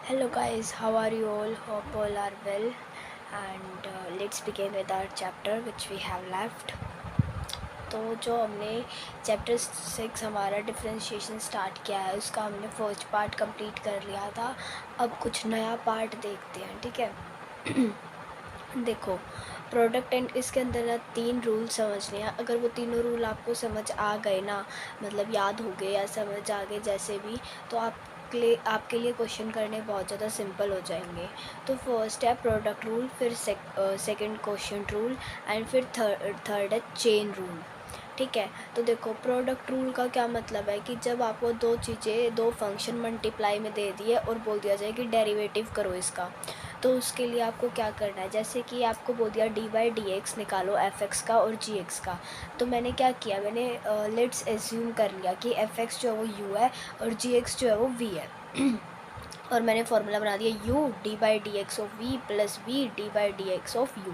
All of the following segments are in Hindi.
Hello guys, how are you all? Hope all are well, and let's begin with our chapter which we have left. तो जो हमने चैप्टर 6 हमारा डिफ्रेंशिएशन स्टार्ट किया है उसका हमने फर्स्ट पार्ट कंप्लीट कर लिया था। अब कुछ नया पार्ट देखते हैं, ठीक है। देखो, प्रोडक्ट एंड इसके अंदर ना 3 रूल समझने हैं। अगर वो तीनों रूल आपको समझ आ गए ना, मतलब याद हो गए या समझ आ गए जैसे भी, तो आपके लिए क्वेश्चन करने बहुत ज़्यादा सिंपल हो जाएंगे। तो फर्स्ट है प्रोडक्ट रूल, फिर सेकंड क्वेश्चन रूल, एंड फिर थर्ड है चेन रूल, ठीक है। तो देखो, प्रोडक्ट रूल का क्या मतलब है कि जब आपको दो फंक्शन मल्टीप्लाई में दे दिए और बोल दिया जाए कि डेरिवेटिव करो इसका, तो उसके लिए आपको क्या करना है। जैसे कि आपको बोल दिया डी बाई डी एक्स निकालो एफ एक्स का और जी एक्स का, तो मैंने क्या किया, मैंने लेट्स एज्यूम कर लिया कि एफ एक्स जो है वो यू है और जी एक्स जो है वो वी है। और मैंने फार्मूला बना दिया u D by D X of V plus V D by D X of U.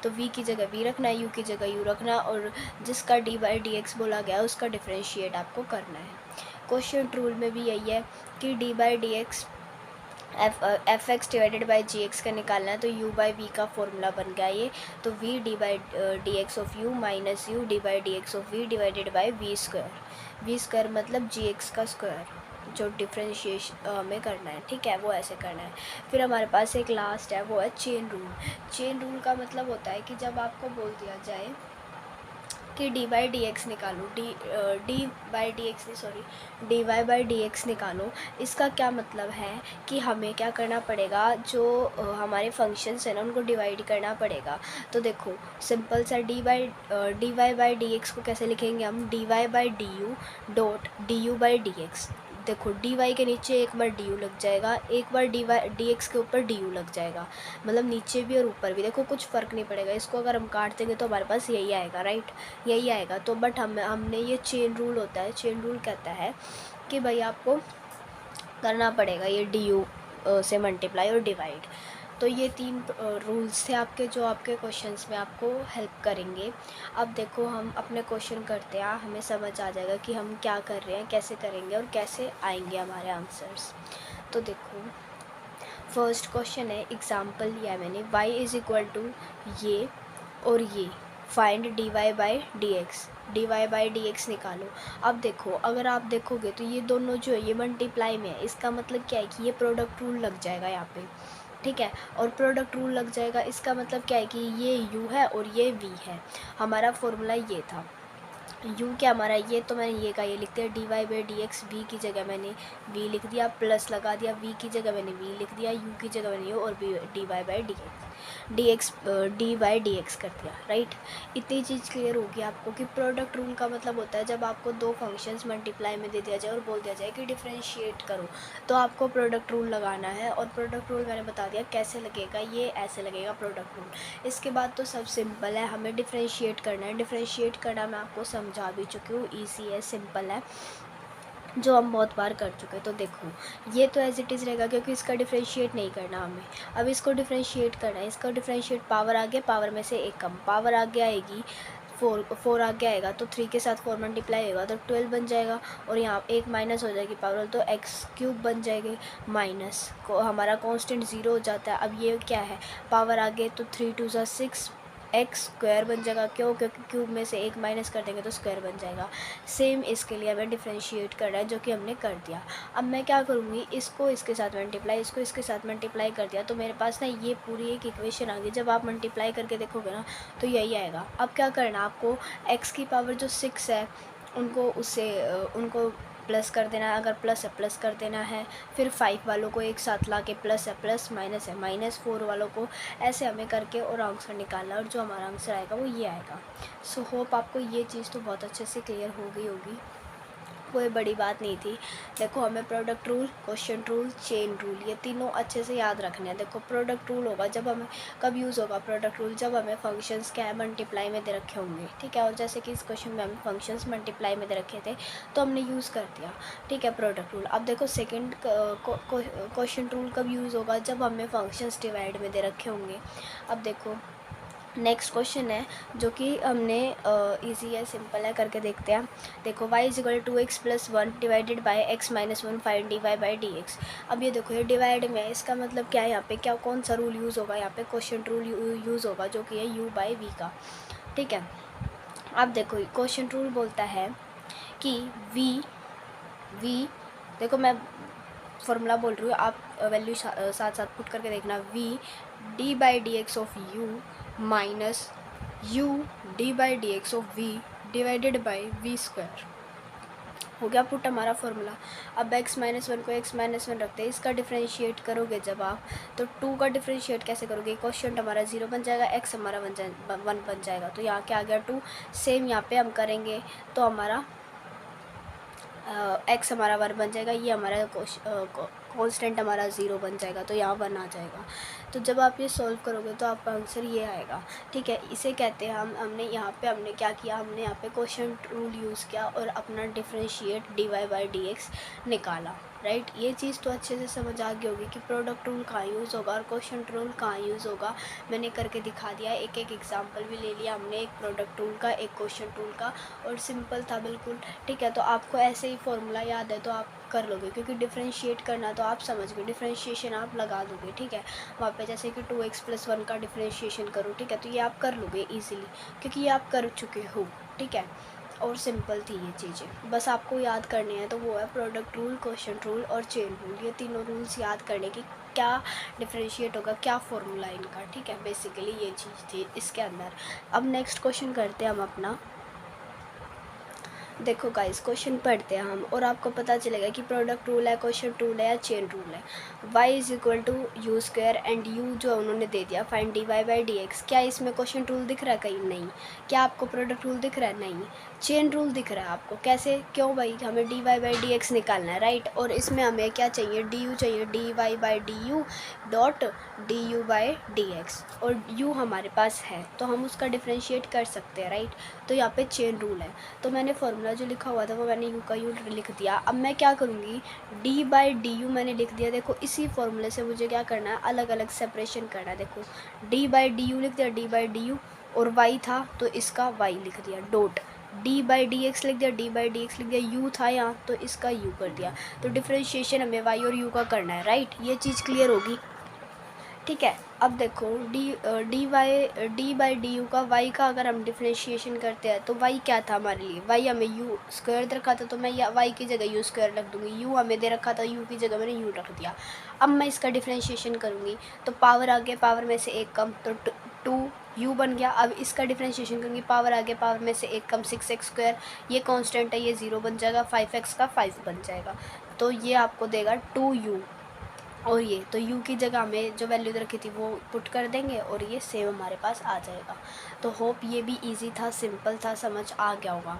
तो v की जगह v रखना है, u की जगह u रखना, और जिसका d बाई डी एक्स बोला गया है उसका डिफ्रेंशिएट आपको करना है। क्वेश्चन रूल में भी यही है कि d by D X F X divided by G X का निकालना है, तो u बाई वी का फॉर्मूला बन गया ये। तो v D by D X of U minus U D by D X of V divided by V square मतलब जी एक्स का स्क्वायर, जो डिफ्रेंशिएशन में करना है, ठीक है, वो ऐसे करना है। फिर हमारे पास एक लास्ट है, वो है चेन रूल। चेन रूल का मतलब होता है कि जब आपको बोल दिया जाए कि डी बाई डी एक्स निकालो, डी बाई डी एक्स नहीं, sorry, D Y by D X निकालो। इसका क्या मतलब है कि हमें क्या करना पड़ेगा, जो हमारे फंक्शंस हैं ना उनको डिवाइड करना पड़ेगा। तो देखो, सिंपल सा D Y by D X को कैसे लिखेंगे हम, D Y by D U dot D U by D X. देखो, डी वाई के नीचे एक बार डी यू लग जाएगा, एक बार डी एक्स के ऊपर डी यू लग जाएगा, मतलब नीचे भी और ऊपर भी। देखो, कुछ फ़र्क नहीं पड़ेगा, इसको अगर हम काट देंगे तो हमारे पास यही आएगा, राइट, यही आएगा। तो बट हमने ये चेन रूल होता है, चेन रूल कहता है कि भाई आपको करना पड़ेगा ये डी यू से मल्टीप्लाई और डिवाइड। तो ये 3 रूल्स थे आपके, जो आपके क्वेश्चंस में आपको हेल्प करेंगे। अब देखो, हम अपने क्वेश्चन करते हैं, हमें समझ आ जाएगा कि हम क्या कर रहे हैं, कैसे करेंगे और कैसे आएंगे हमारे आंसर्स। तो देखो, फर्स्ट क्वेश्चन है, एग्जाम्पल लिया है मैंने, y इज़ इक्वल टू ये और ये, find D Y by D X, D Y by D X निकालो। अब देखो, अगर आप देखोगे तो ये दोनों जो है ये मल्टीप्लाई में है, इसका मतलब क्या है कि ये प्रोडक्ट रूल लग जाएगा यहाँ पे, ठीक है। और प्रोडक्ट रूल लग जाएगा, इसका मतलब क्या है कि ये u है और ये v है। हमारा फॉर्मूला ये था, u क्या हमारा ये, तो मैंने ये का ये लिख दिया, D Y by D X, V की जगह मैंने v लिख दिया, प्लस लगा दिया, v की जगह मैंने v लिख दिया, u की जगह मैंने u, और D Y by D by D X कर दिया, राइट। इतनी चीज़ क्लियर होगी आपको कि प्रोडक्ट रूल का मतलब होता है जब आपको दो फंक्शंस मल्टीप्लाई में दे दिया जाए और बोल दिया जाए कि डिफ्रेंशिएट करो, तो आपको प्रोडक्ट रूल लगाना है। और प्रोडक्ट रूल मैंने बता दिया कैसे लगेगा, ये ऐसे लगेगा प्रोडक्ट रूल। इसके बाद तो सब सिंपल है, हमें डिफ्रेंशिएट करना है। डिफ्रेंशिएट करना मैं आपको समझा भी चुकी हूँ, ईजी है, सिंपल है, जो हम बहुत बार कर चुके हैं। तो देखो, ये तो एज इट इज़ रहेगा क्योंकि इसका डिफ्रेंशिएट नहीं करना हमें। अब इसको डिफ्रेंशिएट करना है, इसका डिफ्रेंशिएट पावर आ गया, पावर में से एक कम, पावर आगे आएगी 4 आगे आएगा, तो 3 के साथ 4 मल्टीप्लाई होगा तो 12 बन जाएगा, और यहाँ एक माइनस हो जाएगी पावर, तो एक्स क्यूब बन जाएगी, माइनस को हमारा कांस्टेंट 0 हो जाता है। अब ये क्या है, पावर आगे, तो 3 2 ज़ा 6 एक्स स्क्वायर बन जाएगा, क्यों, क्योंकि क्यूब में से एक माइनस कर देंगे तो स्क्वायर बन जाएगा। सेम इसके लिए हमें डिफ्रेंशिएट करना है, जो कि हमने कर दिया। अब मैं क्या करूँगी, इसको इसके साथ मल्टीप्लाई, इसको इसके साथ मल्टीप्लाई कर दिया, तो मेरे पास ना ये पूरी एक इक्वेशन आ गई। जब आप मल्टीप्लाई करके देखोगे ना तो यही आएगा। अब क्या करना, आपको एक्स की पावर जो 6 है उनको प्लस कर देना है, अगर प्लस है प्लस कर देना है। फिर 5 वालों को एक साथ ला के प्लस है प्लस, माइनस है माइनस, 4 वालों को ऐसे हमें करके और आंसर निकालना, और जो हमारा आंसर आएगा वो ये आएगा। सो होप आपको ये चीज़ तो बहुत अच्छे से क्लियर हो गई होगी, कोई बड़ी बात नहीं थी। देखो, हमें product rule, question rule, chain rule, ये तीनों अच्छे से याद रखने हैं। देखो, प्रोडक्ट रूल होगा जब हमें, कब यूज़ होगा प्रोडक्ट रूल, जब हमें फंक्शंस क्या है मल्टीप्लाई में दे रखे होंगे, ठीक है। और जैसे कि इस क्वेश्चन में हमें फंक्शंस मल्टीप्लाई में दे रखे थे तो हमने यूज़ कर दिया, ठीक है, प्रोडक्ट रूल। अब देखो, सेकेंड क्वेश्चन रूल कब यूज़ होगा, जब हमें फंक्शंस डिवाइड में दे रखे होंगे। अब देखो, नेक्स्ट क्वेश्चन है जो कि हमने इजी है, सिंपल है, करके देखते हैं। देखो y is equal to X plus one divided by X minus one find D Y by D X. अब ये देखो ये डिवाइड में है, इसका मतलब क्या है, यहाँ पे क्या कौन सा रूल यूज़ होगा, यहाँ पे क्वेश्चन रूल यूज़ होगा जो कि है u बाई वी का। ठीक है, अब देखो क्वेश्चन रूल बोलता है कि v देखो मैं फॉर्मूला बोल रही हूँ, आप वैल्यू साथ साथ पुट करके देखना। v D by D X of u minus u D by D X of v divided by V square. हो गया पुट हमारा फॉर्मूला। अब x माइनस वन को x माइनस वन रखते हैं, इसका डिफ्रेंशिएट करोगे जब आप, तो 2 का डिफ्रेंशिएट कैसे करोगे, क्वेश्चन हमारा 0 बन जाएगा, x हमारा 1 बन जाएगा, तो यहाँ क्या आ गया 2। सेम यहाँ पे हम करेंगे तो हमारा x हमारा 1 बन जाएगा, ये हमारा कांस्टेंट हमारा 0 बन जाएगा, तो यहाँ 1 आ जाएगा। तो जब आप ये सॉल्व करोगे तो आपका आंसर ये आएगा। ठीक है, इसे कहते हैं हमने यहाँ पे हमने क्या किया, हमने यहाँ पे क्वोशिएंट रूल यूज़ किया और अपना differentiate D Y by D X निकाला। राइट, ये चीज़ तो अच्छे से समझ आ गई होगी कि प्रोडक्ट रूल कहाँ यूज़ होगा और क्वोशिएंट रूल कहाँ यूज़ होगा। मैंने करके दिखा दिया, एक एक एग्जाम्पल भी ले लिया हमने, एक प्रोडक्ट रूल का, एक क्वोशिएंट रूल का, और सिंपल था बिल्कुल। ठीक है, तो आपको ऐसे ही फॉर्मूला याद है तो आप कर लोगे, क्योंकि डिफ्रेंशिएट करना तो आप समझ गए, डिफ्रेंशिएशन आप लगा दोगे। ठीक है, वहाँ पे जैसे कि 2x प्लस वन का डिफ्रेंशिएशन करो, ठीक है, तो ये आप कर लोगे ईजिली, क्योंकि ये आप कर चुके हो। ठीक है, और सिंपल थी ये चीज़ें, बस आपको याद करने हैं, तो वो है प्रोडक्ट रूल, क्वोशिएंट रूल और चेन रूल। ये तीनों रूल्स याद करने की, क्या डिफ्रेंशिएट होगा, क्या फॉर्मूला इनका। ठीक है, बेसिकली ये चीज़ थी इसके अंदर। अब नेक्स्ट क्वेश्चन करते हैं हम अपना। देखो गाइस, क्वेश्चन पढ़ते हैं हम और आपको पता चलेगा कि प्रोडक्ट रूल है, क्वोशिएंट रूल है या चेन रूल है। y is equal to U square and u जो उन्होंने दे दिया, find D Y by D X. क्या इसमें क्वोशिएंट रूल दिख रहा है कहीं? नहीं। क्या आपको प्रोडक्ट रूल दिख रहा है? नहीं। चेन रूल दिख रहा है आपको। कैसे? क्यों भाई, हमें D Y by D X निकालना है, राइट। और इसमें हमें क्या चाहिए, डी यू चाहिए, D Y by D U dot D U by D X, और u हमारे पास है तो हम उसका डिफ्रेंशिएट कर सकते हैं, राइट। तो यहाँ पे चेन रूल है, तो मैंने फॉर्मूला जो लिखा हुआ था वो मैंने u का u लिख दिया। अब मैं क्या करूँगी, d बाई डी यू मैंने लिख दिया। देखो इसी फॉर्मूले से मुझे क्या करना है, अलग अलग सेपरेशन करना है। देखो d बाई डी यू लिख दिया, d बाई डी यू, और y था तो इसका y लिख दिया, dot d by D x लिख दिया, d बाई डी एक्स लिख दिया, u था यहाँ तो इसका u कर दिया। तो डिफ्रेंशिएशन हमें y और u का करना है, राइट। ये चीज़ क्लियर होगी। ठीक है, अब देखो डी बाई डी यू का, y का अगर हम डिफ्रेंशिएशन करते हैं तो y क्या था हमारे लिए, y हमें u स्क्वायर दे रखा था तो मैं y की जगह u स्क्वायर रख दूँगी, u हमें दे रखा था u की जगह मैंने u रख दिया। अब मैं इसका डिफ्रेंशिएशन करूँगी तो पावर आ गया, पावर में से एक कम तो 2u बन गया। अब इसका डिफ्रेंशिएशन करूँगी, पावर आ गया, पावर में से एक कम 6x स्क्वायर, ये कांस्टेंट है, ये 0 बन जाएगा, 5x का 5 बन जाएगा, तो ये आपको देगा 2u। और ये तो u की जगह हमें जो वैल्यू रखी थी वो पुट कर देंगे और ये सेम हमारे पास आ जाएगा। तो होप ये भी इजी था, सिंपल था, समझ आ गया होगा।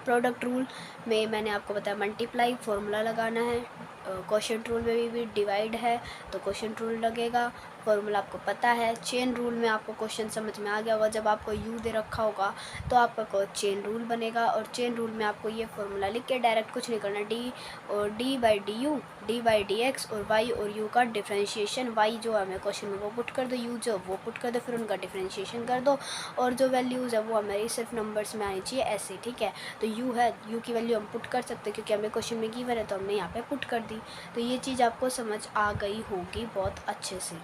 प्रोडक्ट रूल में मैंने आपको बताया मल्टीप्लाई फॉर्मूला लगाना है, क्वोशिएंट रूल में भी डिवाइड है तो क्वोशिएंट रूल लगेगा, फॉर्मूला आपको पता है। चेन रूल में आपको क्वेश्चन समझ में आ गया होगा, जब आपको u दे रखा होगा तो आपका चेन रूल बनेगा, और चेन रूल में आपको ये फॉर्मूला लिख के डायरेक्ट कुछ नहीं करना, d और d by D you, D by D X और y और u का डिफ्रेंशिएशन, y जो हमें क्वेश्चन में वो पुट कर दो, u जो वो पुट कर दो, फिर उनका डिफ्रेंशिएशन कर दो, और जो वैल्यूज़ है वो हमारी सिर्फ नंबर्स में आनी चाहिए ऐसे। ठीक है, तो u है, u की वैल्यू हम पुट कर सकते हैं क्योंकि हमें क्वेश्चन में गिवन है तो हमने यहाँ पे पुट कर दी। तो ये चीज़ आपको समझ आ गई होगी बहुत अच्छे से,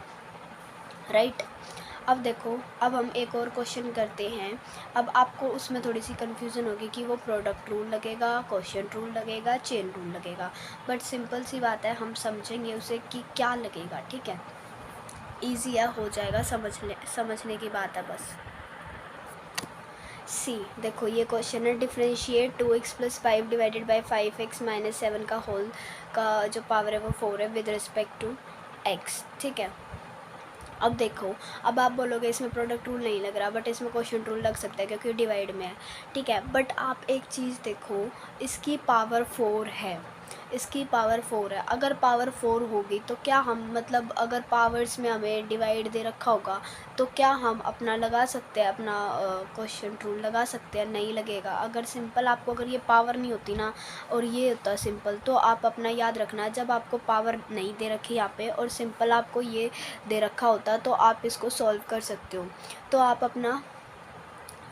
राइट। अब देखो, अब हम एक और क्वेश्चन करते हैं। अब आपको उसमें थोड़ी सी कन्फ्यूज़न होगी कि वो प्रोडक्ट रूल लगेगा, क्वोशिएंट रूल लगेगा, चेन रूल लगेगा, बट सिंपल सी बात है, हम समझेंगे उसे कि क्या लगेगा। ठीक है, ईजी है, हो जाएगा, समझने की बात है बस। सी देखो ये क्वेश्चन है, differentiate 2x plus 5 divided by 5x minus 7 का होल का जो पावर है वो 4 है विद रिस्पेक्ट टू x। ठीक है, अब देखो, अब आप बोलोगे इसमें प्रोडक्ट रूल नहीं लग रहा, बट इसमें क्वोशिएंट रूल लग सकता है क्योंकि डिवाइड में है। ठीक है, बट आप एक चीज़ देखो, इसकी पावर 4 है इसकी पावर 4 है। अगर पावर 4 होगी तो क्या हम मतलब अगर पावर्स में हमें डिवाइड दे रखा होगा तो क्या हम अपना लगा सकते हैं, अपना क्वेश्चन रूल लगा सकते हैं? नहीं लगेगा। अगर सिंपल आपको अगर ये पावर नहीं होती ना और ये होता सिंपल, तो आप अपना याद रखना, जब आपको पावर नहीं दे रखी यहाँ पे और सिंपल आपको ये दे रखा होता तो आप इसको सॉल्व कर सकते हो, तो आप अपना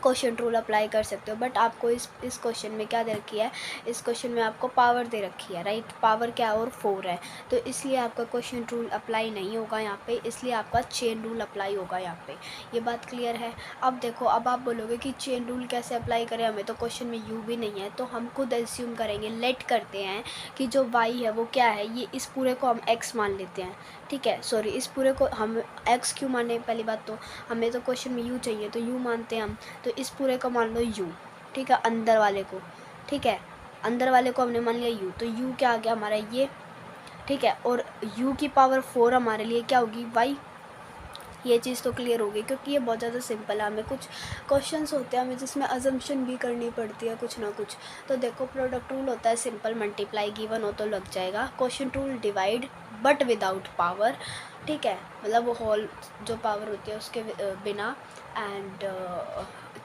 क्वेश्चन रूल अप्लाई कर सकते हो। बट आपको इस क्वेश्चन में क्या दे रखी है, इस क्वेश्चन में आपको पावर दे रखी है, राइट। पावर क्या और 4 है, तो इसलिए आपका क्वेश्चन रूल अप्लाई नहीं होगा यहाँ पे, इसलिए आपका चेन रूल अप्लाई होगा यहाँ पे। ये बात क्लियर है। अब देखो, अब आप बोलोगे कि चेन रूल कैसे अप्लाई करें, हमें तो क्वेश्चन में यू भी नहीं है, तो हम खुद एज्यूम करेंगे, लेट करते हैं कि जो वाई है वो क्या है, ये इस पूरे को हम एक्स मान लेते हैं, ठीक है। सॉरी, इस पूरे को हम एक्स क्यों माने, पहली बात तो हमें तो क्वेश्चन में यू चाहिए तो यू मानते हैं हम, तो इस पूरे को मान लो यू, ठीक है, अंदर वाले को, ठीक है, अंदर वाले को हमने मान लिया यू, तो यू क्या आ गया हमारा ये, ठीक है। और यू की पावर 4 हमारे लिए क्या होगी, वाई। ये चीज़ तो क्लियर होगी, क्योंकि ये बहुत ज़्यादा सिंपल है। हमें कुछ क्वेश्चंस होते हैं हमें जिसमें अजम्पशन भी करनी पड़ती है कुछ ना कुछ। तो देखो, प्रोडक्ट रूल होता है सिंपल, मल्टीप्लाई गिवन हो तो लग जाएगा। Question rule divide but without power, ठीक है, मतलब वो होल जो पावर होती है उसके बिना। एंड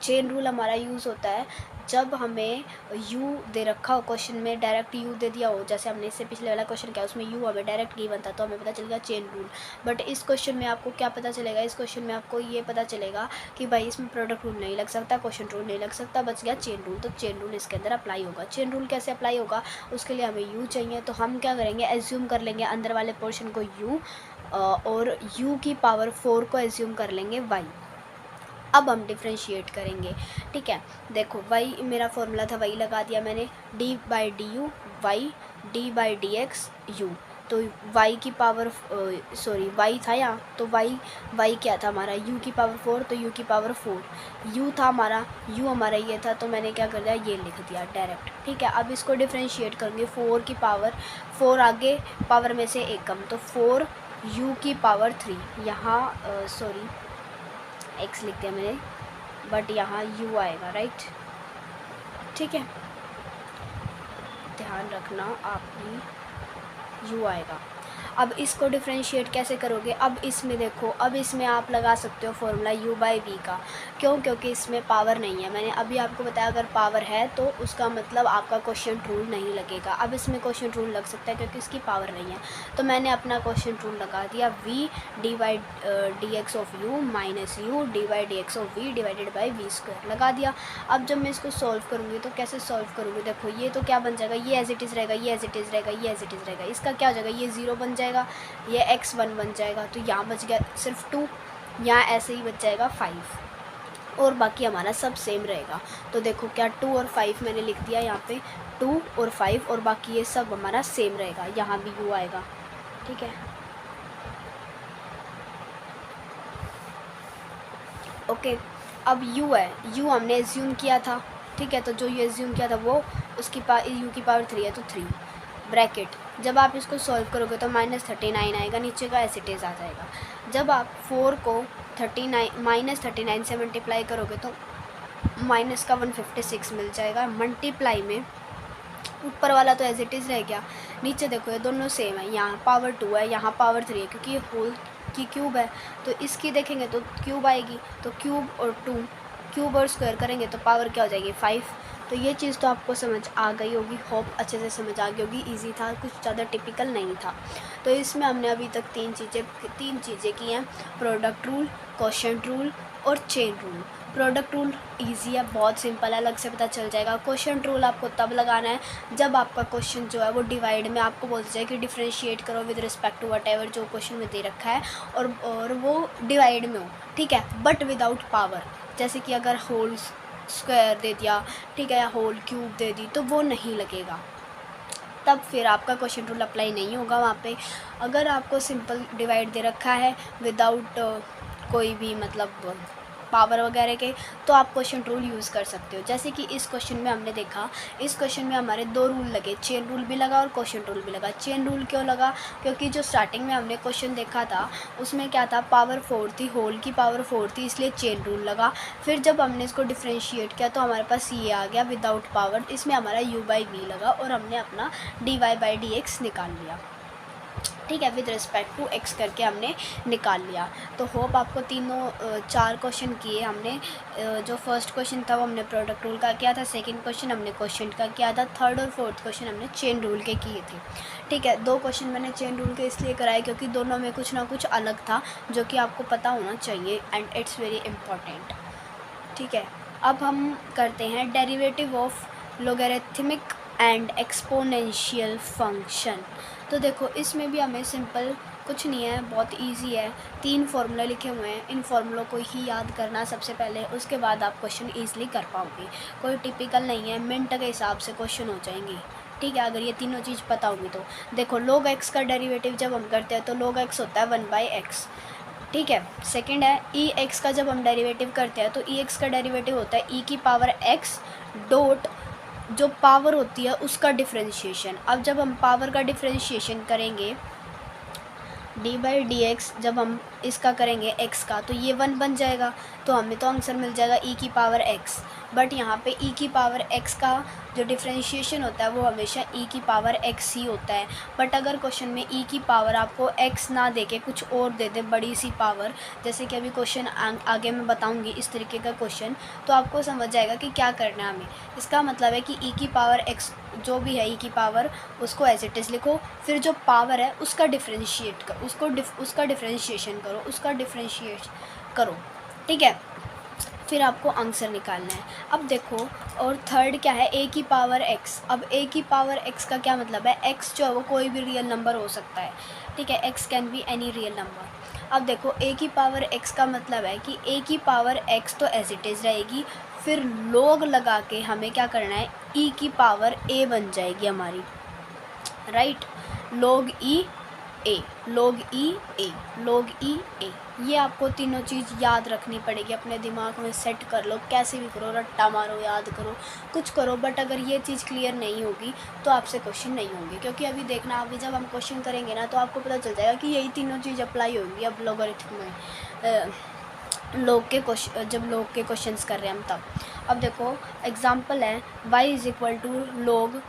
चेन रूल हमारा यूज़ होता है जब हमें u दे रखा हो, क्वेश्चन में डायरेक्ट u दे दिया हो, जैसे हमने इससे पिछले वाला क्वेश्चन किया उसमें u हमें डायरेक्ट गिवन था, तो हमें पता चलेगा चेन रूल। बट इस क्वेश्चन में आपको क्या पता चलेगा, इस क्वेश्चन में आपको ये पता चलेगा कि भाई इसमें प्रोडक्ट रूल नहीं लग सकता, क्वेश्चन रूल नहीं लग सकता, बच गया चेन रूल। तो चेन रूल इसके अंदर अप्लाई होगा। चेन रूल कैसे अप्लाई होगा, उसके लिए हमें u चाहिए, तो हम क्या करेंगे, एज्यूम कर लेंगे अंदर वाले पोर्शन को u, और u की पावर 4 को एज्यूम कर लेंगे y। अब हम डिफ्रेंशिएट करेंगे, ठीक है। देखो, y मेरा फॉर्मूला था, y लगा दिया मैंने, d/du y, d/dx u, तो y की पावर सॉरी y था यहाँ, तो y क्या था हमारा, u की पावर 4, तो u की पावर 4, u था हमारा, u हमारा ये था, तो मैंने क्या कर दिया, ये लिख दिया डायरेक्ट, ठीक है। अब इसको डिफ्रेंशिएट करेंगे, 4 की पावर 4 आगे पावर में से एक कम, तो 4 u की पावर 3, यहाँ सॉरी x लिख दिया मैंने, बट यहाँ u आएगा, राइट, ठीक है, ध्यान रखना आप भी u आएगा। अब इसको डिफ्रेंशिएट कैसे करोगे, अब इसमें देखो, अब इसमें आप लगा सकते हो फॉर्मूला u/v का, क्यों, क्योंकि इसमें पावर नहीं है। मैंने अभी आपको बताया अगर पावर है तो उसका मतलब आपका क्वेश्चन रूल नहीं लगेगा। अब इसमें क्वेश्चन रूल लग सकता है क्योंकि इसकी पावर नहीं है, तो मैंने अपना क्वेश्चन रूल लगा दिया, v d/dx of u minus u d/dx of v divided by v² लगा दिया। अब जब मैं इसको सॉल्व करूँगी तो कैसे सॉल्व करूँगी, देखो ये तो क्या बन जाएगा, ये एज इट इज़ रहेगा, ये एज इट इज़ रहेगा, ये एज इट इज़ रहेगा, इसका क्या हो जाएगा, ये 0 बन जाएगा, ये x1 बन जाएगा, तो यहाँ बच गया सिर्फ 2, यहाँ ऐसे ही बच जाएगा 5, और बाकी हमारा सब सेम रहेगा। तो देखो क्या 2 और 5 मैंने लिख दिया यहाँ पे, 2 और 5, और बाकी ये सब हमारा सेम रहेगा, यहाँ भी u आएगा, ठीक है। ओके, अब u है, u हमने एज्यूम किया था, ठीक है, तो जो ये एज्यूम किया था वो उसकी u की पावर 3 है, तो 3 ब्रैकेट, जब आप इसको सॉल्व करोगे तो -39 आएगा, नीचे का एज इट इज़ आ जाएगा। जब आप 4 को -39 से मल्टीप्लाई करोगे तो माइनस का 156 मिल जाएगा। मल्टीप्लाई में ऊपर वाला तो एज इट इज़ रह गया, नीचे देखो ये दोनों सेम है, यहाँ पावर 2 है, यहाँ पावर 3 है, क्योंकि ये होल की क्यूब है, तो इसकी देखेंगे तो क्यूब आएगी, तो क्यूब और 2 क्यूब और स्क्वायर करेंगे तो पावर क्या हो जाएगी, 5। तो ये चीज़ तो आपको समझ आ गई होगी, होप अच्छे से समझ आ गई होगी, इजी था, कुछ ज़्यादा टिपिकल नहीं था। तो इसमें हमने अभी तक तीन चीज़ें की हैं, प्रोडक्ट रूल, क्वोशिएंट रूल और chain rule. Product rule easy है, बहुत सिंपल है, अलग से पता चल जाएगा। क्वोशिएंट रूल आपको तब लगाना है जब आपका क्वेश्चन जो है वो डिवाइड में आपको बोल जाए कि डिफ्रेंशिएट करो विद रिस्पेक्ट टू वट जो क्वेश्चन में दे रखा है, और वो डिवाइड में हो, ठीक है, बट विदाउट पावर। जैसे कि अगर होल स्क्वायर दे दिया, ठीक है, या होल क्यूब दे दी, तो वो नहीं लगेगा, तब फिर आपका क्वेश्चन रूल अप्लाई नहीं होगा वहाँ पे। अगर आपको सिंपल डिवाइड दे रखा है विदाउट कोई भी मतलब पावर वगैरह के, तो आप क्वोशंट रूल यूज़ कर सकते हो। जैसे कि इस क्वेश्चन में हमने देखा, इस क्वेश्चन में हमारे 2 रूल लगे, चेन रूल भी लगा और क्वोशंट रूल भी लगा। चेन रूल क्यों लगा? क्योंकि जो स्टार्टिंग में हमने क्वेश्चन देखा था उसमें क्या था, पावर 4 थी, होल की पावर 4 थी, इसलिए चेन रूल लगा। फिर जब हमने इसको डिफ्रेंशिएट किया तो हमारे पास ये आ गया विदाउट पावर, इसमें हमारा u/v लगा और हमने अपना dy/dx निकाल लिया। ठीक है, विद रिस्पेक्ट टू x करके हमने निकाल लिया। तो होप आपको तीनों 4 क्वेश्चन किए हमने। जो फर्स्ट क्वेश्चन था वो हमने प्रोडक्ट रूल का किया था, सेकंड क्वेश्चन हमने क्वोशंट का किया था, थर्ड और फोर्थ क्वेश्चन हमने चेन रूल के किए थे। ठीक है, 2 क्वेश्चन मैंने चेन रूल के इसलिए कराए क्योंकि दोनों में कुछ ना कुछ अलग था जो कि आपको पता होना चाहिए एंड इट्स वेरी इम्पॉर्टेंट। ठीक है, अब हम करते हैं derivative of logarithmic and exponential function. तो देखो इसमें भी हमें सिंपल कुछ नहीं है, बहुत इजी है। 3 फार्मूला लिखे हुए हैं, इन फार्मूलों को ही याद करना सबसे पहले, उसके बाद आप क्वेश्चन ईजिली कर पाओगे। कोई टिपिकल नहीं है, मिनट के हिसाब से क्वेश्चन हो जाएंगे। ठीक है, अगर ये तीनों चीज़ पता होगी तो। देखो log x का डेरिवेटिव जब हम करते हैं तो log x होता है 1/x। ठीक है, सेकंड है ई एक्स का जब हम डेरिवेटिव करते हैं तो ई एक्स का डेरिवेटिव होता है ई की पावर एक्स डॉट जो पावर होती है उसका डिफ्रेंशिएशन। अब जब हम पावर का डिफ्रेंशिएशन करेंगे d/dx, जब हम इसका करेंगे x का तो ये 1 बन जाएगा, तो हमें तो आंसर मिल जाएगा e की पावर x। बट यहाँ पे e की पावर x का जो डिफ्रेंशिएशन होता है वो हमेशा e की पावर x ही होता है। बट अगर क्वेश्चन में e की पावर आपको x ना दे के कुछ और दे दे, बड़ी सी पावर, जैसे कि अभी क्वेश्चन आगे मैं बताऊंगी इस तरीके का क्वेश्चन, तो आपको समझ जाएगा कि क्या करना है हमें। इसका मतलब है कि e की पावर x जो भी है e की पावर, उसको एज इट इज़ लिखो, फिर जो पावर है उसका डिफ्रेंशिएट कर, उसका डिफ्रेंशिएशन करो, उसका डिफ्रेंशिएट करो। ठीक है, फिर आपको आंसर निकालना है। अब देखो, और थर्ड क्या है, a की पावर x। अब a की पावर x का क्या मतलब है, x जो है वो कोई भी रियल नंबर हो सकता है। ठीक है, x can be any real number. अब देखो a की पावर x का मतलब है कि a की पावर x तो एज इट इज़ रहेगी, फिर log लगा के हमें क्या करना है, e की पावर a बन जाएगी हमारी, right. log e a, log e a, log e a, ये आपको तीनों चीज़ याद रखनी पड़ेगी, अपने दिमाग में सेट कर लो, कैसे भी करो, रट्टा मारो, याद करो, कुछ करो। बट अगर ये चीज़ क्लियर नहीं होगी तो आपसे क्वेश्चन नहीं होंगे, क्योंकि अभी देखना, अभी जब हम क्वेश्चन करेंगे ना तो आपको पता चल जाएगा कि यही तीनों चीज़ अप्लाई होगी। अब लोगरिथम में लोग के क्वेश्चन, जब लोग के क्वेश्चंस कर रहे हैं हम तब। अब देखो एग्जांपल है y = log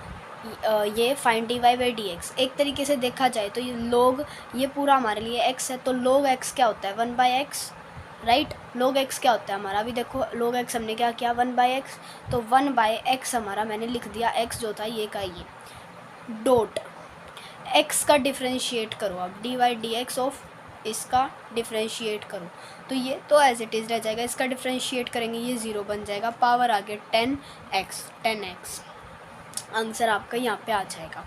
ये फाइंड dy/dx। एक तरीके से देखा जाए तो ये log, ये पूरा हमारे लिए x है, तो log x क्या होता है, 1/x, राइट। log x क्या होता है हमारा, अभी देखो log x हमने क्या किया, 1/x, तो 1/x हमारा मैंने लिख दिया, x जो था ये का ये, डॉट x का डिफ्रेंशिएट करो, अब dy/dx ऑफ इसका डिफ्रेंशिएट करो, तो ये तो एज इट इज़ रह जाएगा। इसका डिफ्रेंशिएट करेंगे ये 0 बन जाएगा, पावर आगे 10x, आंसर आपका यहाँ पे आ जाएगा।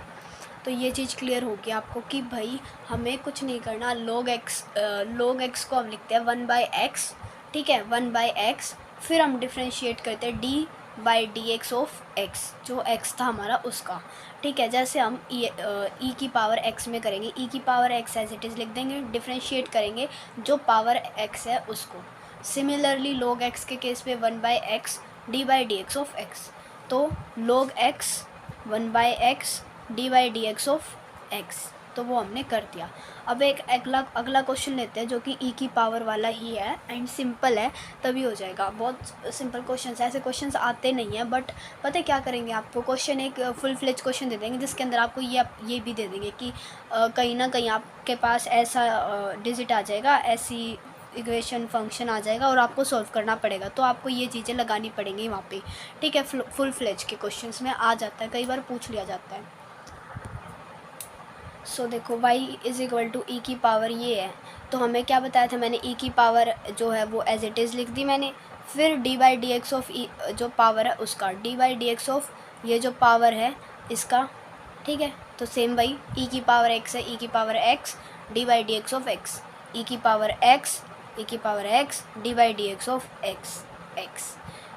तो ये चीज़ क्लियर होगी आपको कि भाई हमें कुछ नहीं करना, log x को हम लिखते हैं 1/x। ठीक है, 1/x, फिर हम डिफ्रेंशिएट करते हैं d/dx ऑफ x, जो x था हमारा उसका। ठीक है, जैसे हम e की पावर x में करेंगे, e की power x as it is लिख देंगे, डिफ्रेंशिएट करेंगे जो पावर x है उसको। सिमिलरली log x के केस पे 1/x d/dx ऑफ x, तो log x 1/x dy/dx of x, तो वो हमने कर दिया। अब एक अगला क्वेश्चन लेते हैं जो कि e की पावर वाला ही है एंड सिंपल है, तभी हो जाएगा। बहुत सिंपल क्वेश्चन है, ऐसे क्वेश्चंस आते नहीं हैं, बट पता है क्या करेंगे, आपको क्वेश्चन एक फुल फ्लेज क्वेश्चन दे देंगे जिसके अंदर आपको ये भी दे देंगे कि कहीं ना कहीं आपके पास ऐसा डिजिट आ जाएगा, ऐसी इक्वेशन फंक्शन आ जाएगा और आपको सॉल्व करना पड़ेगा, तो आपको ये चीज़ें लगानी पड़ेंगी वहाँ पे। ठीक है, फुल फ्लेज के क्वेश्चंस में आ जाता है, कई बार पूछ लिया जाता है। सो देखो y = e की पावर ये है, तो हमें क्या बताया था मैंने, e की पावर जो है वो एज इट इज़ लिख दी मैंने, फिर d/dx ऑफ e जो पावर है उसका, d/dx ऑफ ये जो पावर है इसका। ठीक है, तो सेम वही e की पावर x है, e की power x d/dx of x, e की power x d/dx of x,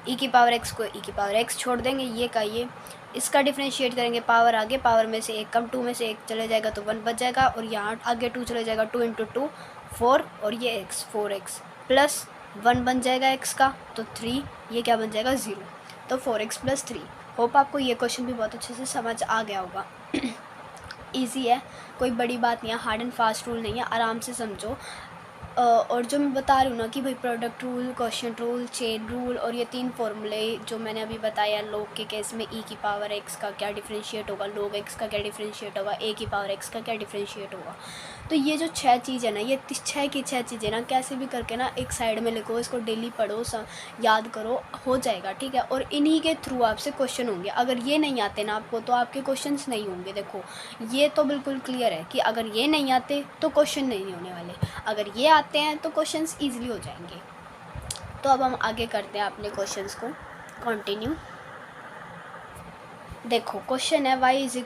e की पावर x को e की पावर x छोड़ देंगे, ये का ये, इसका डिफ्रेंशिएट करेंगे, पावर आगे, पावर में से एक कम, 2 में से एक चले जाएगा तो 1 बच जाएगा, और यहाँ आगे 2 चले जाएगा, 2 × 2 4, और ये x 4x प्लस 1 बन जाएगा x का, तो 3, ये क्या बन जाएगा 0, तो 4x + 3। होप आपको ये क्वेश्चन भी बहुत अच्छे से समझ आ गया होगा। इजी है, कोई बड़ी बात नहीं है, हार्ड एंड फास्ट रूल नहीं है, आराम से समझो। और जो मैं बता रही हूँ ना कि भाई product rule, question rule, chain rule और ये 3 फॉर्मूले जो मैंने अभी बताया, लोग के केस में e की पावर x का क्या डिफ्रेंशिएट होगा, log x का क्या डिफ्रेंशिएट होगा, a की पावर x का क्या डिफ्रेंशिएट होगा। तो ये जो 6 चीज़ है ना, ये 6 की 6 चीज़ें ना कैसे भी करके ना एक साइड में लिखो, इसको डेली पढ़ो, याद करो, हो जाएगा, ठीक है। और इन्हीं के थ्रू आपसे क्वेश्चन होंगे। अगर ये नहीं आते ना आपको, तो आपके क्वेश्चंस नहीं होंगे। देखो ये तो बिल्कुल क्लियर है कि अगर ये नहीं आते तो क्वेश्चन नहीं होने वाले, अगर ये आते हैं तो क्वेश्चंस ईजिली हो जाएंगे। तो अब हम आगे करते हैं अपने क्वेश्चंस को कंटिन्यू। देखो क्वेश्चन है y =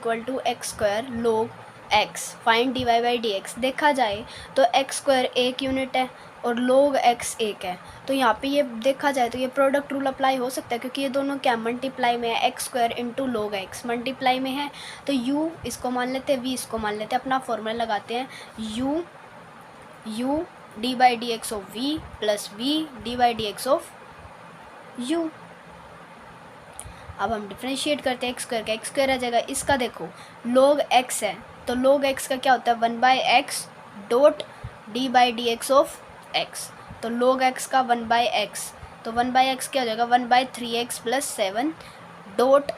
x² log x, find dy/dx। देखा जाए तो x² एक यूनिट है और log x एक है, तो यहाँ पे ये देखा जाए तो ये प्रोडक्ट रूल अप्लाई हो सकता है, क्योंकि ये दोनों क्या मल्टीप्लाई में है, x² × log x मल्टीप्लाई में है। तो u इसको मान लेते हैं, v इसको मान लेते हैं, अपना फॉर्मूला लगाते हैं, u d/dx of v + v d/dx of u। अब हम डिफ्रेंशिएट करते हैं x² का, x² आ जाएगा, इसका देखो log x है, तो log x का क्या होता है 1/x dot d/dx of x, तो log x का 1/x, तो 1/x क्या हो जाएगा 1/3x + 7 डॉट,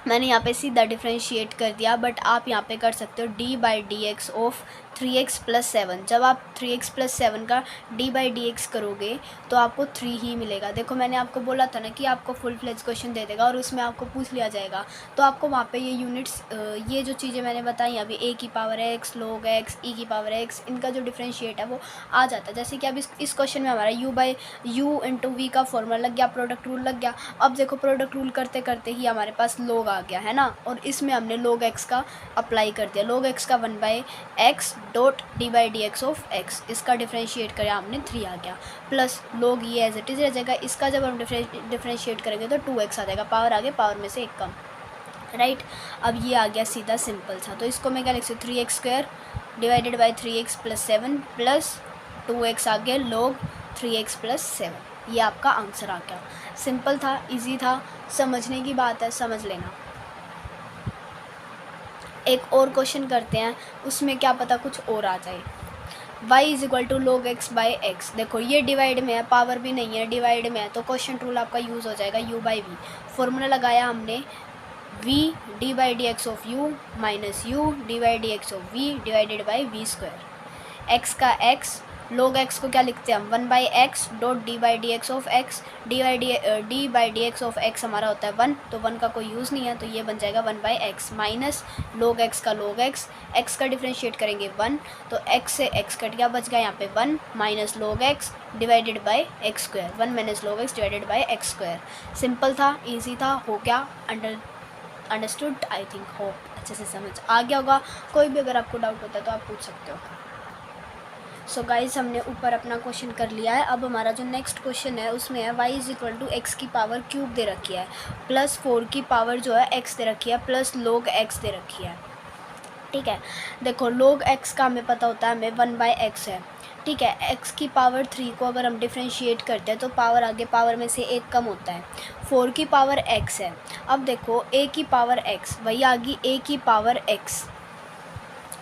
मैंने यहाँ पे सीधा डिफ्रेंशिएट कर दिया, बट आप यहाँ पे कर सकते हो d/dx ऑफ 3x + 7। जब आप 3x + 7 का d/dx करोगे तो आपको 3 ही मिलेगा। देखो मैंने आपको बोला था ना कि आपको फुल फ्लेज क्वेश्चन दे देगा और उसमें आपको पूछ लिया जाएगा, तो आपको वहाँ पे ये यूनिट्स, ये जो चीज़ें मैंने बताई अभी, a की power x, log x, e की पावर x, इनका जो डिफ्रेंशिएट है वो आ जाता है। जैसे कि अब इस क्वेश्चन में हमारा u × v का फॉर्मूला लग गया, प्रोडक्ट रूल लग गया। अब देखो प्रोडक्ट रूल करते करते ही हमारे पास log आ गया है ना, और इसमें हमने log x का अप्लाई कर दिया, log x का 1/x dot d/dx of x, इसका डिफ्रेंशिएट करें हमने 3 आ गया, प्लस log ये एज इट इज़ रह जाएगा, इसका जब हम डिफ्रेंशिएट करेंगे तो 2x आ जाएगा, पावर आगे पावर में से एक कम, राइट। अब ये आ गया सीधा सिंपल सा, तो इसको मैं क्या लिख सकती हूँ 3x² / 3x + 7 प्लस 2x आ गया log 3x + 7, ये आपका आंसर आ गया। सिंपल था, इजी था, समझने की बात है, समझ लेना। एक और क्वेश्चन करते हैं, उसमें क्या पता कुछ और आ जाए। y = log x/x, देखो ये डिवाइड में है, पावर भी नहीं है, डिवाइड में है, तो क्वेश्चन रूल आपका यूज़ हो जाएगा u/v। फॉर्मूला लगाया हमने v d/dx of u minus u d/dx of v divided by v²। x का x, log x को क्या लिखते हैं हम 1/x dot d/dx of x, d/dx of x हमारा होता है 1, तो 1 का कोई यूज़ नहीं है, तो ये बन जाएगा 1/x माइनस log x का log x का डिफ्रेंशिएट करेंगे 1, तो x से x कट गया, बच गया यहाँ पे 1 minus log x divided by x², 1 minus log x divided by x²। Simple था, ईजी था, हो गया, अंडरस्टूड, आई थिंक, होप अच्छे से समझ आ गया होगा। कोई भी अगर आपको डाउट होता है तो आप पूछ सकते हो। सो गाइज हमने ऊपर अपना क्वेश्चन कर लिया है। अब हमारा जो नेक्स्ट क्वेश्चन है उसमें है y = x की पावर क्यूब दे रखी है, प्लस 4 की पावर जो है x दे रखी है, प्लस log x दे रखी है, ठीक है। देखो log x का हमें पता होता है, हमें 1/x है, ठीक है। x की पावर 3 को अगर हम डिफ्रेंशिएट करते हैं तो पावर आगे पावर में से एक कम होता है, 4 की पावर x है। अब देखो a की पावर x वही आ गई a की पावर x,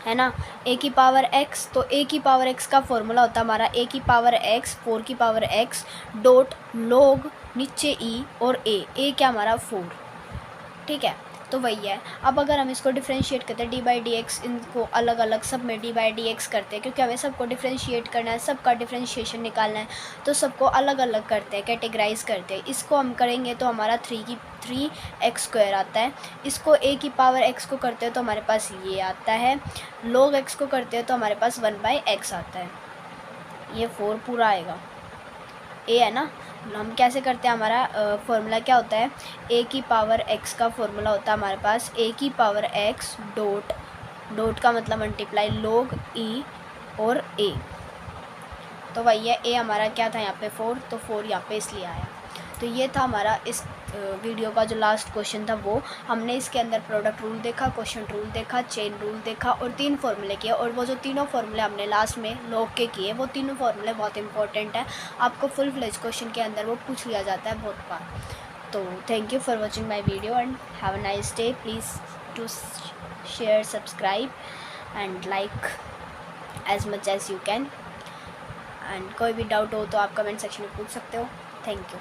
है ना, a की पावर x, तो a की पावर x का फॉर्मूला होता है हमारा a की पावर x 4 की पावर x डॉट log नीचे e और a क्या हमारा 4, ठीक है, तो वही है। अब अगर हम इसको डिफ्रेंशिएट करते हैं d/dx, इनको अलग अलग सब में d/dx करते हैं, क्योंकि हमें सबको डिफ्रेंशिएट करना है, सबका डिफ्रेंशिएशन निकालना है, तो सबको अलग अलग करते हैं, कैटेगराइज करते हैं। इसको हम करेंगे तो हमारा 3x² आता है, इसको a की पावर x को करते हैं तो हमारे पास ये आता है, log x को करते हैं तो हमारे पास 1/x आता है, ये 4 पूरा आएगा, a है ना। हम कैसे करते हैं, हमारा फॉर्मूला क्या होता है, a की पावर x का फॉर्मूला होता है हमारे पास a की पावर x डॉट का मतलब मल्टीप्लाई log e और a, तो वही है, a हमारा क्या था यहाँ पे 4, तो 4 यहाँ पे इसलिए आया। तो ये था हमारा इस वीडियो का जो लास्ट क्वेश्चन था वो हमने इसके अंदर प्रोडक्ट रूल देखा, क्वेश्चन रूल देखा, चेन रूल देखा और 3 फार्मूले किए। और वो जो तीनों फार्मूले हमने लास्ट में लॉग के किए, वो तीनों फार्मूले बहुत इंपॉर्टेंट है, आपको फुल फ्लेज क्वेश्चन के अंदर वो पूछ लिया जाता है बहुत बार। तो thank you for watching my video and have a nice day. Please to share, subscribe and like as much as you can. And कोई भी डाउट हो तो आप कमेंट सेक्शन में पूछ सकते हो। Thank you.